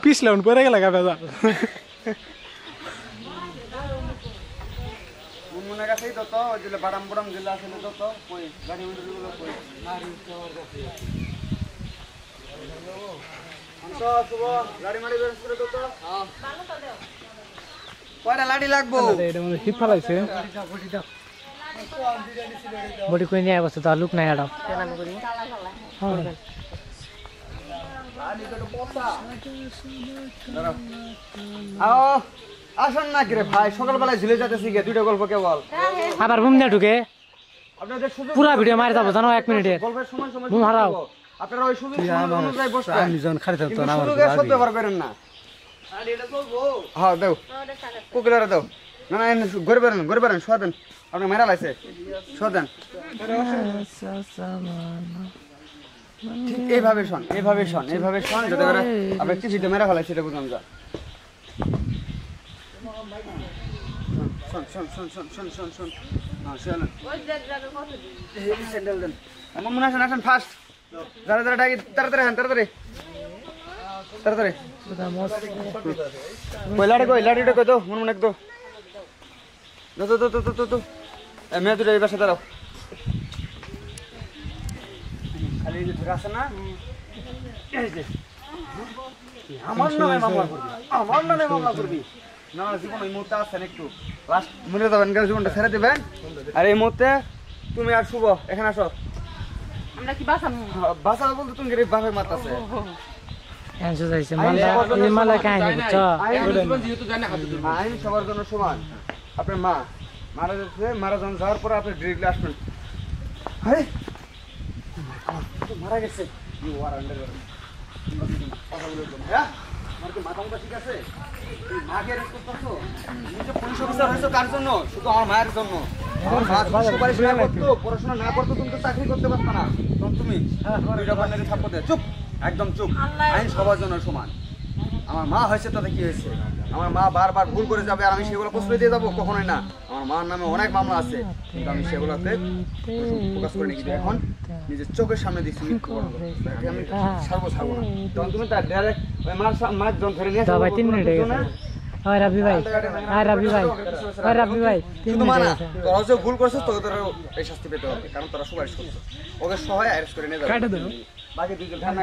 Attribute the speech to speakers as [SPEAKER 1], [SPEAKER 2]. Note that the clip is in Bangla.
[SPEAKER 1] পিছলে পরে গেল গা বেজা
[SPEAKER 2] মনে কাছেই তো তো ওই যে বাদাম বাদাম জেলা আছে তো তো কই গাড়ি উড়ে কই মারি কভার কাছে তো শুভ গাড়ি মারি বের করে তো হ্যাঁ ভালো তো দাও কয়টা লাড়ি লাগবো
[SPEAKER 1] এটা মানে হিপ ফলাইছে বডি কই নিয়ে বসে তো লুক নাই আড়া কেন আমি করি হ্যাঁ
[SPEAKER 2] লাড়ি তো পোসা আও আসেন না রে ভাই সকালবেলায় ঝুলে যাইতেছি গে দুইটা গল্প কেবল
[SPEAKER 1] আবার ঘুম না ঢুকে
[SPEAKER 2] আপনাদের সুযোগ
[SPEAKER 1] পুরো ভিডিও মারি যাব জানো 1 মিনিটে
[SPEAKER 2] গল্পের সময় সময়
[SPEAKER 1] ঘুম হারাও
[SPEAKER 2] আপনারা ওই সুযোগ অনুযায়ী বসবেন
[SPEAKER 3] আমি যখন খালি থাকতো না আমার
[SPEAKER 2] সুযোগে সহ্য পারবেন না আর এটা বলবো হ্যাঁ দাও কুকুলারে দাও না না ঘুরে বেরেন শোয়া দেন আপনি মেরা লাইছে শোয়া দেন ঠিক এইভাবে শোন যদি আপনি চিঠিটা মেরা ফেলাই সেটা বুঝলাম যা শোন হ্যাঁ স্যান্ডেল দেন আমার মনে আসেন ফাস্ট যারা ডাকি তাড়াতাড়ি লাড়িটা কই তো মনে একদম তো মেয়ে দুটো এই বাসা দাঁড়াও খালি ধরে আসে না আমার নামে মামলা করবি না জীবন এই মুহূর্তে আসছেন একটু লাস্ট মনে যাবেন জীবনটা ছেড়ে দেবেন আর এই মুহূর্তে তুমি আর শুভ এখানে আসো
[SPEAKER 4] আমরা কি বাঁচাবো
[SPEAKER 2] বলতে তুমি গরিব বাপের মারতাছে
[SPEAKER 1] ক্যান্সার যাইছে মালা কাহিনী বুঝছো
[SPEAKER 2] আইন সবার জন্য সমান আপনার মারা যাচ্ছে মারা যাওয়ার পরে আপনি ডিরেক্টলি আসবেন আরে মারা গেছে হ্যাঁ আমার কি মাথা ঠিক আছে মাকে রেসপেক্ট করছো নিজে পুলিশ অফিসার হয়েছো কার জন্য শুধু আমার মায়ের জন্য পড়াশোনা না করতো তুমি তো চাকরি করতে পারতো না তখন তুমি দুইটা বান্নাকে থাপ্পড় দেয় চুপ একদম চুপ আইন সবার জন্য সমান আমার মা হয়েছে তাতে কি হয়েছে আমার মা বারবার ভুল করে যাবে আর আমি সেগুলো প্রশ্রয় দিয়ে যাবো কখনোই না আমার মার নামে অনেক মামলা আছে কিন্তু আমি সেগুলোতে ফোকাস করে নিচ্ছি এখন নিজের চোখের সামনে দিচ্ছি আমি ছাড়বো না তখন তুমি তার ডাইরেক্ট মার জন ধরে নিয়ে
[SPEAKER 1] ভাই 3 মিনিট হয়ে গেছে আর রাবি ভাই 3 মিনিট হয়ে গেছে
[SPEAKER 2] তোরা যে ভুল করছিস তোদের এই শাস্তি পেতে হবে কারণ তোরা সুপারিশ করছিস ওকে সহায় অ্যারেস্ট করে নিয়ে যাবে বাকি দুইজন ঠান্ডা